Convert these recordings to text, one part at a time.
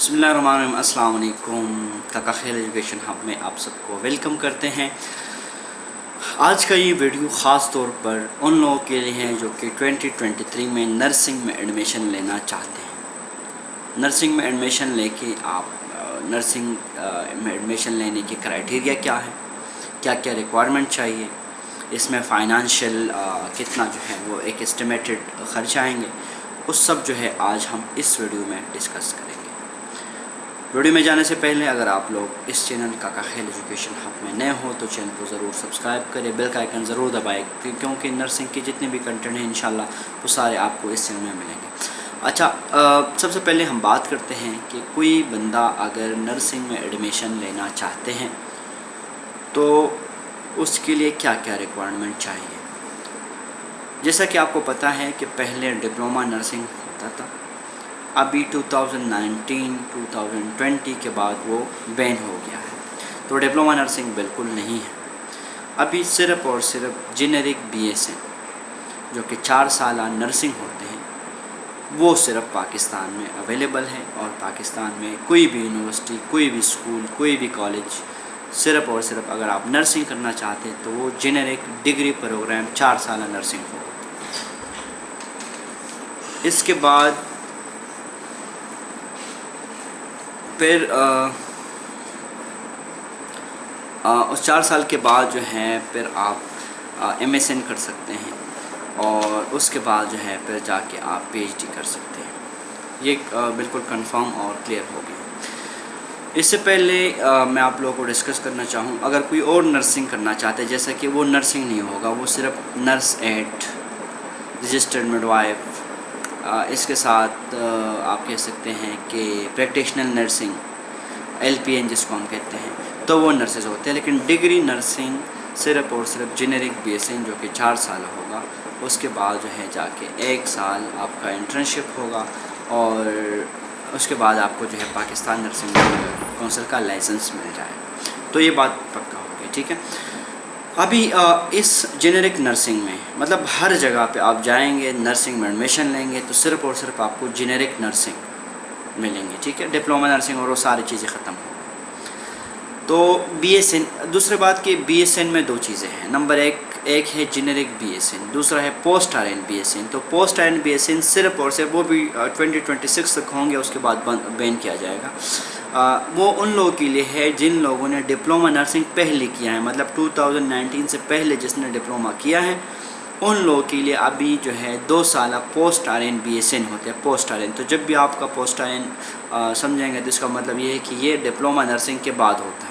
بسم اللہ الرحمن الرحیم۔ السلام علیکم۔ کاکا خیل ایجوکیشن ہب میں آپ سب کو ویلکم کرتے ہیں۔ آج کا یہ ویڈیو خاص طور پر ان لوگوں کے لیے ہے جو کہ 2023 میں نرسنگ میں ایڈمیشن لینا چاہتے ہیں۔ نرسنگ میں ایڈمیشن لے کے آپ نرسنگ میں ایڈمیشن لینے کی کرائٹیریا کیا ہے، کیا کیا ریکوائرمنٹ چاہیے، اس میں فائنانشیل کتنا جو ہے وہ ایک اسٹیمیٹڈ خرچ آئیں گے، اس سب جو ہے آج ہم اس ویڈیو میں ڈسکس کریں گے۔ ویڈیو میں جانے سے پہلے اگر آپ لوگ اس چینل کاکا خیل ایجوکیشن ہب میں نئے ہو تو چینل کو ضرور سبسکرائب کریں، بیل کا آئیکن ضرور دبائیں، کیونکہ نرسنگ کے جتنے بھی کنٹینٹ ہیں انشاءاللہ وہ سارے آپ کو اس چینل میں ملیں گے۔ اچھا، سب سے پہلے ہم بات کرتے ہیں کہ کوئی بندہ اگر نرسنگ میں ایڈمیشن لینا چاہتے ہیں تو اس کے لیے کیا کیا ریکوائرمنٹ چاہیے۔ جیسا کہ آپ کو پتہ ہے کہ پہلے ڈپلومہ نرسنگ ہوتا تھا، ابھی 2019-2020 کے بعد وہ بین ہو گیا ہے، تو ڈپلومہ نرسنگ بالکل نہیں ہے۔ ابھی صرف اور صرف جینیرک BSN جو کہ 4 سالہ نرسنگ ہوتے ہیں وہ صرف پاکستان میں اویلیبل ہے، اور پاکستان میں کوئی بھی یونیورسٹی، کوئی بھی اسکول، کوئی بھی کالج صرف اور صرف اگر آپ نرسنگ کرنا چاہتے ہیں تو وہ جینیرک ڈگری پروگرام 4 سالہ نرسنگ ہو۔ اس کے بعد پھر اس 4 سال کے بعد جو ہے پھر آپ MSN کر سکتے ہیں، اور اس کے بعد جو ہے پھر جا کے آپ PhD کر سکتے ہیں۔ یہ بالکل کنفرم اور کلیئر ہو گیا۔ اس سے پہلے میں آپ لوگوں کو ڈسکس کرنا چاہوں، اگر کوئی اور نرسنگ کرنا چاہتے ہیں، جیسا کہ وہ نرسنگ نہیں ہوگا، وہ صرف nurse at registered midwife, اس کے ساتھ آپ کہہ سکتے ہیں کہ پریکٹیشنل نرسنگ LPN جس کو ہم کہتے ہیں، تو وہ نرسز ہوتے ہیں۔ لیکن ڈگری نرسنگ صرف اور صرف جینیرک BSN جو کہ 4 سال ہوگا، اس کے بعد جو ہے جا کے 1 سال آپ کا انٹرنشپ ہوگا، اور اس کے بعد آپ کو جو ہے پاکستان نرسنگ کونسل کا لائسنس مل جائے گا۔ تو یہ بات پکا ہو گئی، ٹھیک ہے۔ ابھی اس جینیرک نرسنگ میں مطلب ہر جگہ پہ آپ جائیں گے، نرسنگ میں ایڈمیشن لیں گے تو صرف اور صرف آپ کو جینیرک نرسنگ ملیں گے، ٹھیک ہے۔ ڈپلومہ نرسنگ اور وہ ساری چیزیں ختم ہو گئی۔ تو BSN، دوسری بات کہ BSN میں 2 چیزیں ہیں۔ نمبر ایک ہے جینیرک BSN، دوسرا ہے پوسٹ RN BSN۔ تو پوسٹ RN BSN صرف اور صرف وہ بھی 2026 تک ہوں گے، اس کے بعد بین کیا جائے گا۔ وہ ان لوگوں کے لیے ہے جن لوگوں نے ڈپلومہ نرسنگ پہلے کیا ہے، مطلب 2019 سے پہلے جس نے ڈپلومہ کیا ہے، ان لوگوں کے لیے ابھی جو ہے 2 سالہ پوسٹ RN BSN ہوتے ہیں۔ پوسٹ RN، تو جب بھی آپ کا پوسٹ RN سمجھیں گے تو اس کا مطلب یہ ہے کہ یہ ڈپلومہ نرسنگ کے بعد ہوتا ہے۔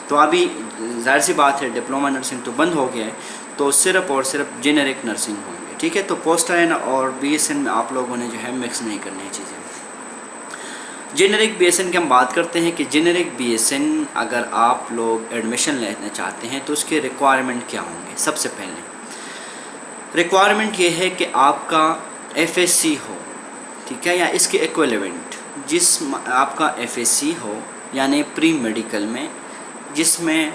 تو ابھی ظاہر سی بات ہے ڈپلومہ نرسنگ تو بند ہو گیا ہے، تو صرف اور صرف جینیرک نرسنگ ہوں گے، ٹھیک ہے۔ تو پوسٹ RN اور BSN میں آپ لوگوں نے جو ہے مکس نہیں کرنی ہے چیزیں۔ جینیرک BSN کی ہم بات کرتے ہیں کہ جینیرک BSN اگر آپ لوگ ایڈمیشن لینا چاہتے ہیں تو اس کے ریکوائرمنٹ کیا ہوں گے۔ سب سے پہلے ریکوائرمنٹ یہ ہے کہ آپ کا FSC ہو، ٹھیک ہے، یا اس کے ایکویلیونٹ، جس آپ کا FSC ہو یعنی پری میڈیکل میں، جس میں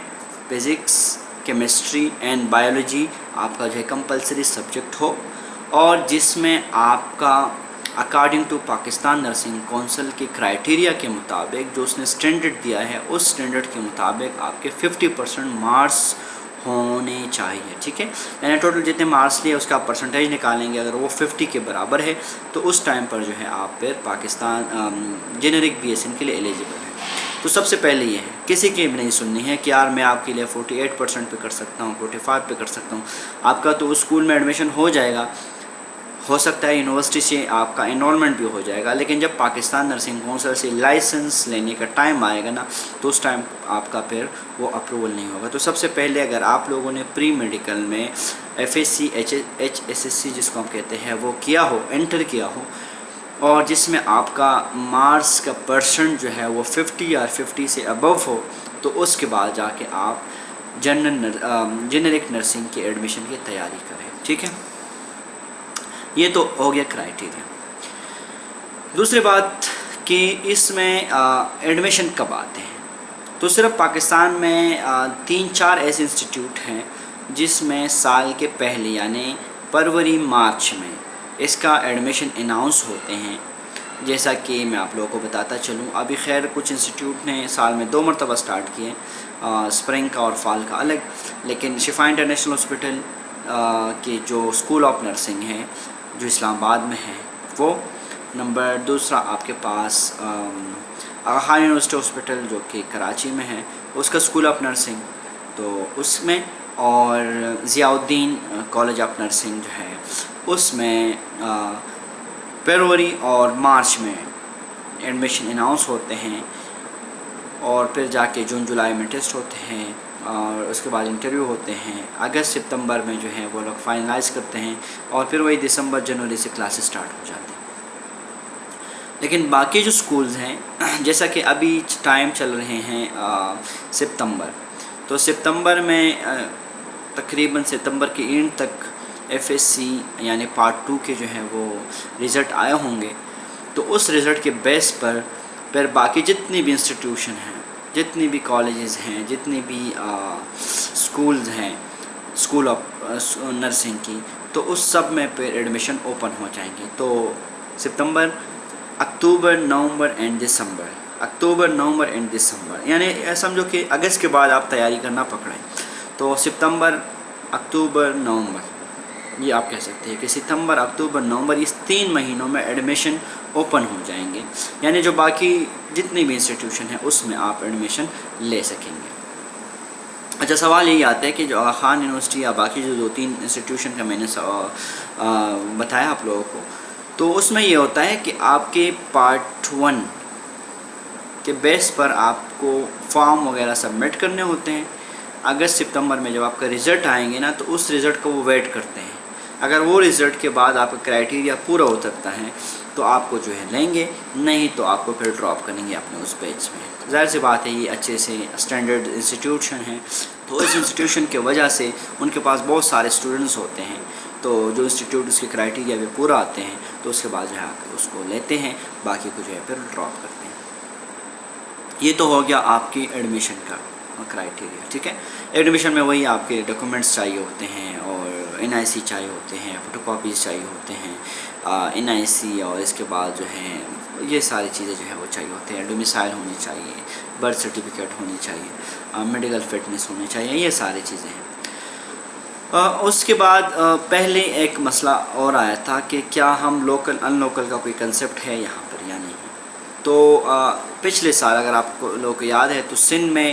فزکس، کیمسٹری اینڈ بایولوجی آپ کا جو ہے کمپلسری سبجیکٹ ہو، اور جس میں آپ کا according to Pakistan nursing council کی کرائٹیریا کے مطابق جو اس نے اسٹینڈرڈ دیا ہے، اس اسٹینڈرڈ کے مطابق آپ کے 50% مارکس ہونے چاہیے، ٹھیک ہے۔ یعنی ٹوٹل جتنے مارکس لیے اس کا آپ پرسنٹیج نکالیں گے، اگر وہ 50 کے برابر ہے تو اس ٹائم پر جو ہے آپ پھر پاکستان جینیرک BSN کے لیے ایلیجیبل ہے۔ تو سب سے پہلے یہ ہے، کسی کی بھی نہیں سننی ہے کہ یار میں آپ کے لیے 48% پہ کر سکتا ہوں، 45 پہ کر سکتا ہوں۔ آپ کا تو اسکول میں ایڈمیشن ہو جائے گا، ہو سکتا ہے یونیورسٹی سے آپ کا انرولمنٹ بھی ہو جائے گا، لیکن جب پاکستان نرسنگ کونسل سے لائسنس لینے کا ٹائم آئے گا نا، تو اس ٹائم آپ کا پھر وہ اپروول نہیں ہوگا۔ تو سب سے پہلے اگر آپ لوگوں نے پری میڈیکل میں FSC HSSC جس کو ہم کہتے ہیں وہ کیا ہو، انٹر کیا ہو، اور جس میں آپ کا مارکس کا پرسنٹ جو ہے وہ 50 یا 50 سے ابو ہو، تو اس کے بعد جا کے آپ جینیرک نرسنگ کی ایڈمیشن کی تیاری کریں، ٹھیک ہے۔ یہ تو ہو گیا کرائٹیریا۔ دوسری بات کہ اس میں ایڈمیشن کب آتے ہیں، تو صرف پاکستان میں 3-4 ایسے انسٹیٹیوٹ ہیں جس میں سال کے پہلے یعنی فروری مارچ میں اس کا ایڈمیشن اناؤنس ہوتے ہیں، جیسا کہ میں آپ لوگوں کو بتاتا چلوں، ابھی خیر کچھ انسٹیٹیوٹ نے سال میں 2 مرتبہ سٹارٹ کیے، اسپرنگ کا اور فال کا الگ، لیکن شفا انٹرنیشنل ہاسپٹل کے جو اسکول آف نرسنگ ہے جو اسلام آباد میں ہے وہ، نمبر دوسرا آپ کے پاس آغا خان یونیورسٹی ہاسپٹل جو کہ کراچی میں ہے اس کا اسکول آف نرسنگ، تو اس میں، اور ضیاء الدین کالج آف نرسنگ جو ہے اس میں فروری اور مارچ میں ایڈمیشن اناؤنس ہوتے ہیں، اور پھر جا کے جون جولائی میں ٹیسٹ ہوتے ہیں، اور اس کے بعد انٹرویو ہوتے ہیں، اگست ستمبر میں جو ہے وہ لوگ فائنلائز کرتے ہیں، اور پھر وہی دسمبر جنوری سے کلاسز سٹارٹ ہو جاتی ہیں۔ لیکن باقی جو سکولز ہیں جیسا کہ ابھی ٹائم چل رہے ہیں سپتمبر، تو سپتمبر میں تقریباً ستمبر کے اینڈ تک ایف ایس سی یعنی پارٹ 2 کے جو ہیں وہ رزلٹ آئے ہوں گے، تو اس رزلٹ کے بیس پر پھر باقی جتنی بھی انسٹیٹیوشن ہیں، جتنی بھی کالجز ہیں، جتنی بھی سکولز ہیں اسکول آف نرسنگ کی، تو اس سب میں پھر ایڈمیشن اوپن ہو جائیں گے۔ تو سپتمبر، اکتوبر، نومبر and December, October, November and دسمبر، یعنی سمجھو کہ اگست کے بعد آپ تیاری کرنا پکڑیں، تو ستمبر، اکتوبر، نومبر، یہ آپ کہہ سکتے ہیں کہ ستمبر، اکتوبر، نومبر، اس 3 مہینوں میں ایڈمیشن اوپن ہو جائیں گے، یعنی جو باقی جتنی بھی انسٹیٹیوشن ہے اس میں آپ ایڈمیشن لے سکیں گے۔ اچھا، سوال یہی آتا ہے کہ جو آغا خان یونیورسٹی یا باقی جو 2-3 انسٹیٹیوشن کا میں نے بتایا آپ لوگوں کو، تو اس میں یہ ہوتا ہے کہ آپ کے پارٹ 1 کے بیس پر آپ کو فارم وغیرہ سبمٹ کرنے ہوتے ہیں۔ اگست ستمبر میں جب آپ کا رزلٹ آئیں گے نا، تو اس رزلٹ کو وہ ویٹ کرتے ہیں، اگر وہ رزلٹ کے بعد آپ کا کرائٹیریا پورا ہو سکتا ہے تو آپ کو جو ہے لیں گے، نہیں تو آپ کو پھر ڈراپ کریں گے اپنے اس بیچ میں۔ ظاہر سی بات ہے یہ اچھے سے اسٹینڈرڈ انسٹیٹیوشن ہیں، تو اس انسٹیٹیوشن کی وجہ سے ان کے پاس بہت سارے اسٹوڈنٹس ہوتے ہیں، تو جو انسٹیٹیوٹ اس کے کرائٹیریا پہ پورا آتے ہیں تو اس کے بعد جو ہے اس کو لیتے ہیں، باقی کو جو ہے پھر ڈراپ کرتے ہیں۔ یہ تو ہو گیا آپ کی ایڈمیشن کا کرائٹیریا، ٹھیک ہے۔ ایڈمیشن میں وہی آپ کے ڈاکومنٹس چاہیے ہوتے ہیں، اور این آئی سی چاہیے ہوتے ہیں، فوٹو کاپیز چاہیے ہوتے ہیں، این آئی سی، اور اس کے بعد جو ہیں یہ ساری چیزیں جو ہے وہ چاہیے ہوتے ہیں، ڈومیسائل ہونی چاہیے، برتھ سرٹیفکیٹ ہونی چاہیے، میڈیکل فٹنس ہونی چاہیے، یہ ساری چیزیں ہیں۔ اس کے بعد پہلے ایک مسئلہ اور آیا تھا کہ کیا ہم لوکل ان لوکل کا کوئی کنسیپٹ ہے یہاں پر یا نہیں، تو پچھلے سال اگر آپ کو لوگوں کو یاد ہے تو سندھ میں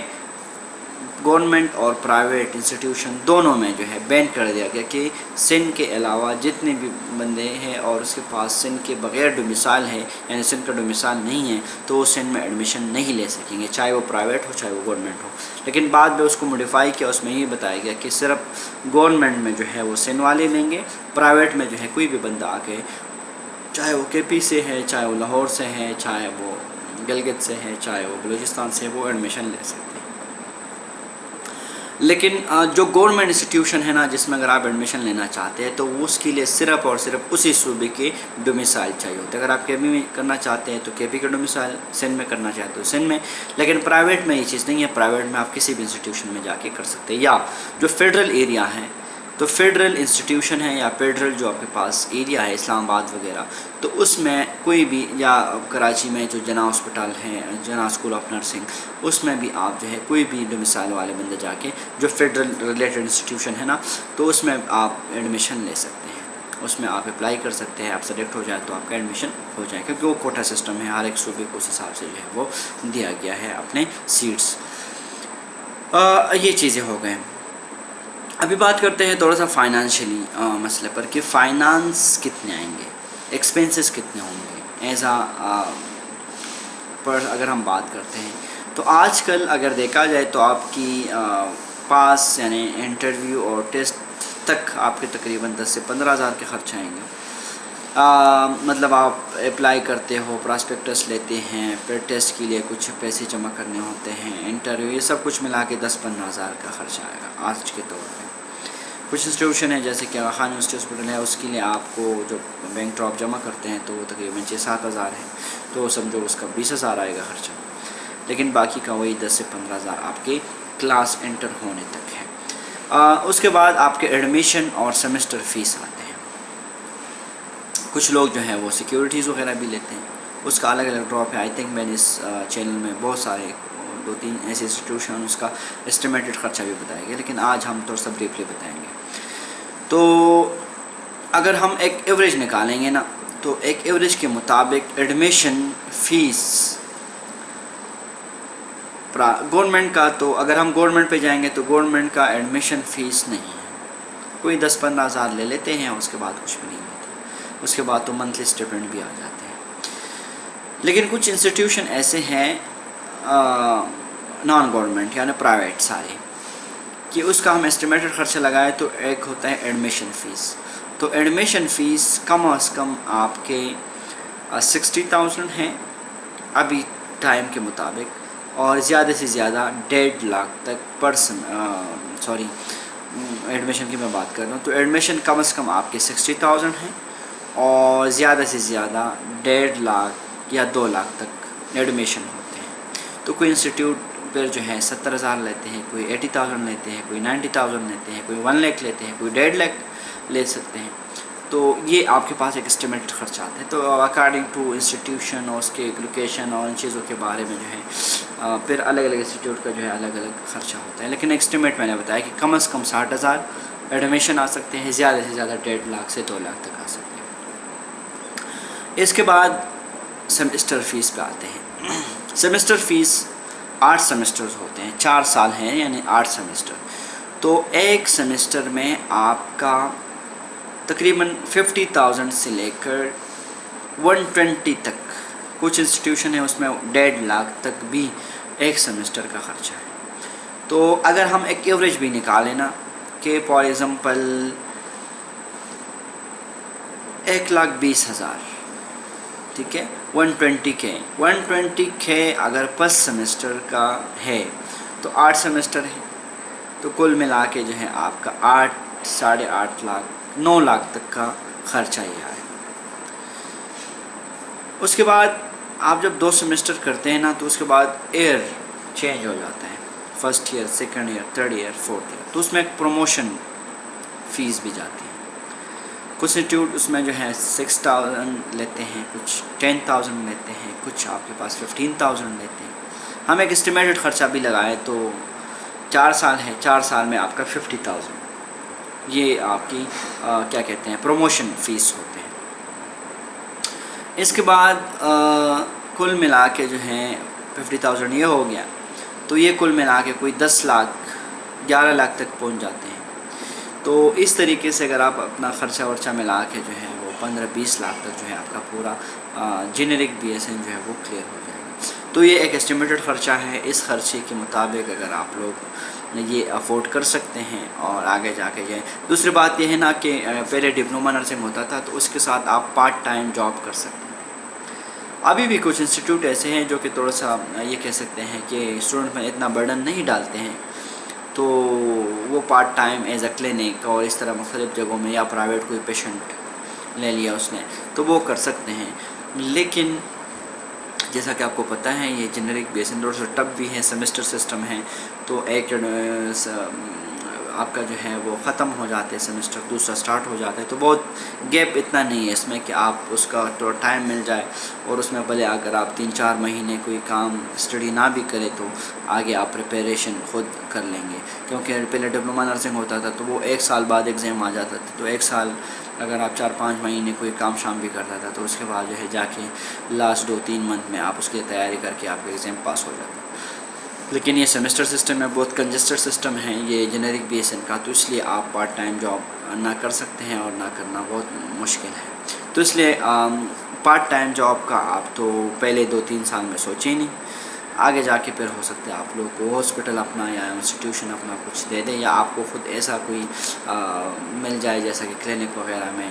گورنمنٹ اور پرائیویٹ انسٹیٹیوشن دونوں میں جو ہے بین کر دیا گیا کہ سندھ کے علاوہ جتنے بھی بندے ہیں اور اس کے پاس سندھ کے بغیر ڈومیسائل ہے، یعنی سندھ کا ڈومیسائل نہیں ہے، تو وہ سندھ میں ایڈمیشن نہیں لے سکیں گے، چاہے وہ پرائیویٹ ہو چاہے وہ گورنمنٹ ہو۔ لیکن بعد میں اس کو موڈیفائی کیا، اس میں یہ بتایا گیا کہ صرف گورنمنٹ میں جو ہے وہ سندھ والے لیں گے، پرائیویٹ میں جو ہے کوئی بھی بندہ آ کے، چاہے وہ کے پی سے ہے، چاہے وہ لاہور سے ہے، چاہے وہ گلگت سے ہے، چاہے وہ بلوچستان سے ہے، وہ ایڈمیشن لے سکتے ہیں۔ لیکن جو گورنمنٹ انسٹیٹیوشن ہے نا، جس میں اگر آپ ایڈمیشن لینا چاہتے ہیں تو اس کے لیے صرف اور صرف اسی صوبے کے ڈومیسائل چاہیے ہوتے ہیں۔ اگر آپ کے پی میں کرنا چاہتے ہیں تو کے پی کا ڈومیسائل، سندھ میں کرنا چاہتے تو سندھ میں، لیکن پرائیویٹ میں یہ چیز نہیں ہے، پرائیویٹ میں آپ کسی بھی انسٹیٹیوشن میں جا کے کر سکتے ہیں۔ یا جو فیڈرل ایریا ہے، تو فیڈرل انسٹیٹیوشن ہے یا فیڈرل جو آپ کے پاس ایریا ہے اسلام آباد وغیرہ، تو اس میں کوئی بھی، یا کراچی میں جو جناح ہاسپٹل ہے، جناح اسکول آف نرسنگ، اس میں بھی آپ جو ہے کوئی بھی ڈومیسائل والے بندے جا کے جو فیڈرل ریلیٹڈ انسٹیٹیوشن ہے نا، تو اس میں آپ ایڈمیشن لے سکتے ہیں، اس میں آپ اپلائی کر سکتے ہیں، آپ سلیکٹ ہو جائے تو آپ کا ایڈمیشن ہو جائے، کیونکہ وہ کوٹا سسٹم ہے، ہر ایک صوبے کو اس حساب سے جو ہے وہ دیا گیا ہے اپنے سیٹس۔ یہ چیزیں ہو گئے۔ ابھی بات کرتے ہیں تھوڑا سا فائنانشلی مسئلے پر کہ فائنانس کتنے آئیں گے، ایکسپینسز کتنے ہوں گے پر اگر ہم بات کرتے ہیں تو آج کل اگر دیکھا جائے تو آپ کی پاس یعنی انٹرویو اور ٹیسٹ تک آپ کے تقریباً 10 سے 15 ہزار کے خرچ آئیں گے۔ مطلب آپ اپلائی کرتے ہو، پراسپیکٹس لیتے ہیں، پھر ٹیسٹ کے لیے کچھ پیسے جمع کرنے ہوتے ہیں، انٹرویو، یہ سب کچھ ملا کے 10-15 ہزار کا خرچ آئے گا آج کے طور پہ۔ کچھ انسٹیٹیوشن ہے جیسے کہ آغا خان یونیورسٹی ہاسپٹل ہے، اس کے لیے آپ کو جو بینک ڈراپ جمع کرتے ہیں تو وہ تقریباً 6-7 ہزار ہے، تو سمجھو اس کا 20 ہزار آئے گا خرچہ، لیکن باقی کا وہی 10 سے 15 ہزار آپ کے کلاس انٹر ہونے تک ہے۔ اس کے بعد آپ کے ایڈمیشن اور سیمسٹر فیس آتے ہیں۔ کچھ لوگ جو ہیں وہ سیکیورٹیز وغیرہ بھی لیتے ہیں، اس کا الگ الگ ڈراپ ہے. آئی تھنک میں نے اس چینل میں بہت سارے 2-3 ایسے انسٹیٹیوشن اس کا اسٹیمیٹڈ خرچہ بھی بتائیں گے، لیکن آج ہم تھوڑا سا بریفلی بتائیں گے. تو اگر ہم ایک ایوریج نکالیں گے نا، تو ایک ایوریج کے مطابق ایڈمیشن فیس گورنمنٹ کا، تو اگر ہم گورنمنٹ پہ جائیں گے تو گورنمنٹ کا ایڈمیشن فیس نہیں ہے، کوئی 10-15 ہزار لے لیتے ہیں، اس کے بعد کچھ بھی نہیں لیتے، اس کے بعد تو منتھلی اسٹیپنڈ بھی آ جاتے ہیں. لیکن کچھ انسٹیٹیوشن ایسے ہیں نان گورنمنٹ یعنی پرائیویٹ سارے، کہ اس کا ہم اسٹیمیٹڈ خرچہ لگائے تو ایک ہوتا ہے ایڈمیشن فیس. تو ایڈمیشن فیس کم از کم آپ کے 60,000 ہیں ابھی ٹائم کے مطابق، اور زیادہ سے زیادہ 1.5 لاکھ تک ایڈمیشن کی میں بات کر رہا ہوں. تو ایڈمیشن کم از کم آپ کے 60,000 ہیں، اور زیادہ سے زیادہ 1.5 لاکھ یا 2 لاکھ تک ایڈمیشن ہوتے ہیں. تو کوئی انسٹیٹیوٹ پھر جو ہے 70,000 لیتے ہیں، کوئی 80,000 لیتے ہیں، کوئی 90,000 لیتے ہیں، کوئی 1 لاکھ لیتے ہیں، کوئی 1.5 لاکھ لے سکتے ہیں. تو یہ آپ کے پاس ایک اسٹیمیٹڈ خرچات ہے. تو اکارڈنگ ٹو انسٹیٹیوشن اور اس کے لوکیشن اور ان چیزوں کے بارے میں جو ہے پھر الگ الگ انسٹیٹیوٹ کا جو ہے الگ الگ خرچہ ہوتا ہے. لیکن ایسٹیمیٹ میں نے بتایا کہ کم از کم 60,000 ایڈمیشن آ سکتے ہیں، زیادہ سے زیادہ 1.5 لاکھ سے 2 لاکھ تک آ سکتے ہیں. اس کے بعد سیمسٹر فیس پہ آتے ہیں. سیمسٹر فیس 8 سیمسٹرز ہوتے ہیں، 4 سال ہیں یعنی 8 سیمسٹر. تو ایک سیمسٹر میں آپ کا تقریباً 50,000 سے لے کر 120 تک، کچھ انسٹیٹیوشن ہیں اس میں 1.5 لاکھ تک بھی ایک سیمسٹر کا خرچہ ہے. تو اگر ہم ایک ایوریج بھی نکالیں نا کہ فار ایگزامپل 1,20,000، ٹھیک ہے، 120K اگر پر سیمسٹر کا ہے تو 8 سیمسٹر ہے، تو کل ملا کے جو ہے آپ کا 8-8.5 لاکھ 9 لاکھ تک کا خرچہ یہ آئے. اس کے بعد آپ جب 2 سیمسٹر کرتے ہیں نا تو اس کے بعد ایئر چینج ہو جاتا ہے، first year, second year, third year, fourth year. تو اس میں ایک پروموشن فیس بھی جاتی ہے. کچھ انسٹیٹیوٹ اس میں جو ہے 6,000 لیتے ہیں، کچھ 10,000 لیتے ہیں، کچھ آپ کے پاس 15,000 لیتے ہیں. ہم ایک اسٹیمیٹڈ خرچہ بھی لگائے تو 4 سال ہے، 4 سال میں آپ کا 50,000 یہ آپ کی کیا کہتے ہیں پروموشن فیس ہوتے ہیں. اس کے بعد کل ملا کے جو ہیں 50,000 یہ ہو گیا، تو یہ کل ملا کے کوئی 10 لاکھ 11 لاکھ تک پہنچ جاتے ہیں. تو اس طریقے سے اگر آپ اپنا خرچہ ورچہ ملا کے جو ہے وہ 15-20 لاکھ تک جو ہے آپ کا پورا جنرک BSN جو ہے وہ کلیئر ہو جائے گا. تو یہ ایک اسٹیمیٹڈ خرچہ ہے. اس خرچے کے مطابق اگر آپ لوگ یہ افورڈ کر سکتے ہیں اور آگے جا کے جائیں. دوسری بات یہ ہے نا کہ پہلے ڈپلومہ نرسنگ ہوتا تھا تو اس کے ساتھ آپ پارٹ ٹائم جاب کر سکتے ہیں. ابھی بھی کچھ انسٹیٹیوٹ ایسے ہیں جو کہ تھوڑا سا یہ کہہ سکتے ہیں کہ اسٹوڈنٹ میں اتنا برڈن نہیں ڈالتے ہیں، تو وہ part time as a clinic اور اس طرح مختلف جگہوں میں یا پرائیویٹ کوئی پیشنٹ لے لیا اس نے تو وہ کر سکتے ہیں. لیکن جیسا کہ آپ کو پتہ ہے یہ جنرک BSN تھوڑا سا ٹف بھی ہے، سیمسٹر سسٹم ہے. تو ایک آپ کا جو ہے وہ ختم ہو جاتے ہیں سیمسٹر، دوسرا سٹارٹ ہو جاتا ہے، تو بہت گیپ اتنا نہیں ہے اس میں کہ آپ اس کا تو ٹائم مل جائے. اور اس میں بھلے اگر آپ 3-4 مہینے کوئی کام اسٹڈی نہ بھی کرے تو آگے آپ پریپریشن خود کر لیں گے. کیونکہ پہلے ڈپلومہ نرسنگ ہوتا تھا تو وہ 1 سال بعد ایگزام آ جاتا تھا. تو 1 سال اگر آپ 4-5 مہینے کوئی کام شام بھی کرتا تھا تو اس کے بعد جو ہے جا کے لاسٹ 2-3 منتھ میں آپ اس کی تیاری کر کے آپ کا ایگزام پاس ہو جاتا. لیکن یہ سیمسٹر سسٹم ہے، بہت کنجسٹڈ سسٹم ہے یہ جنرک BSN کا، تو اس لیے آپ پارٹ ٹائم جاب نہ کر سکتے ہیں اور نہ کرنا بہت مشکل ہے. تو اس لیے پارٹ ٹائم جاب کا آپ تو پہلے 2-3 سال میں سوچیں نہیں، آگے جا کے پھر ہو سکتا ہے آپ لوگ کو ہاسپٹل اپنا یا انسٹیٹیوشن اپنا کچھ دے دیں، یا آپ کو خود ایسا کوئی مل جائے جیسا کہ کلینک وغیرہ میں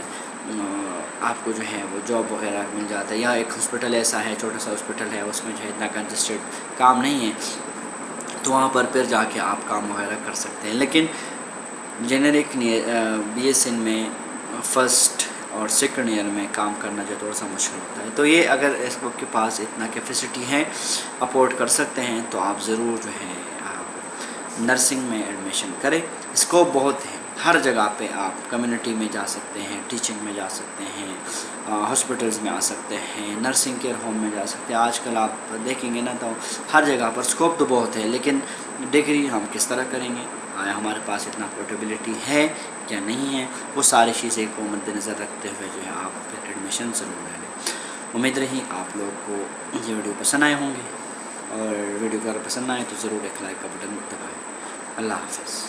آپ کو جو ہے وہ جاب وغیرہ مل جاتا ہے، یا ایک ہاسپٹل ایسا ہے چھوٹا سا ہاسپٹل ہے اس میں جو ہے اتنا کنجسٹڈ کام نہیں ہے تو وہاں پر پھر جا کے آپ کام وغیرہ کر سکتے ہیں. لیکن جنرک BSN میں فرسٹ اور سیکنڈ ایئر میں کام کرنا جو تھوڑا سا مشکل ہوتا ہے. تو یہ اگر اس وقت کے پاس اتنا کیپیسٹی ہے اپورٹ کر سکتے ہیں تو آپ ضرور جو ہے نرسنگ میں ایڈمیشن کریں. اسکوپ بہت ہے. ہر جگہ پہ آپ کمیونٹی میں جا سکتے ہیں، ٹیچنگ میں جا سکتے ہیں، ہاسپٹلز میں آ سکتے ہیں، نرسنگ کیئر ہوم میں جا سکتے ہیں۔ آج کل آپ دیکھیں گے نا تو ہر جگہ پر اسکوپ تو بہت ہے، لیکن ڈگری ہم کس طرح کریں گے، آیا ہمارے پاس اتنا پورٹیبلٹی ہے یا نہیں ہے، وہ ساری چیزیں کو مد نظر رکھتے ہوئے جو ہے آپ پھر ایڈمیشن ضرور لے لیں۔ امید رہی آپ لوگ کو یہ ویڈیو پسند آئے ہوں گے، اور ویڈیو اگر پسند آئے تو ضرور ایک لائک کا بٹن دبائیں۔ اللہ حافظ۔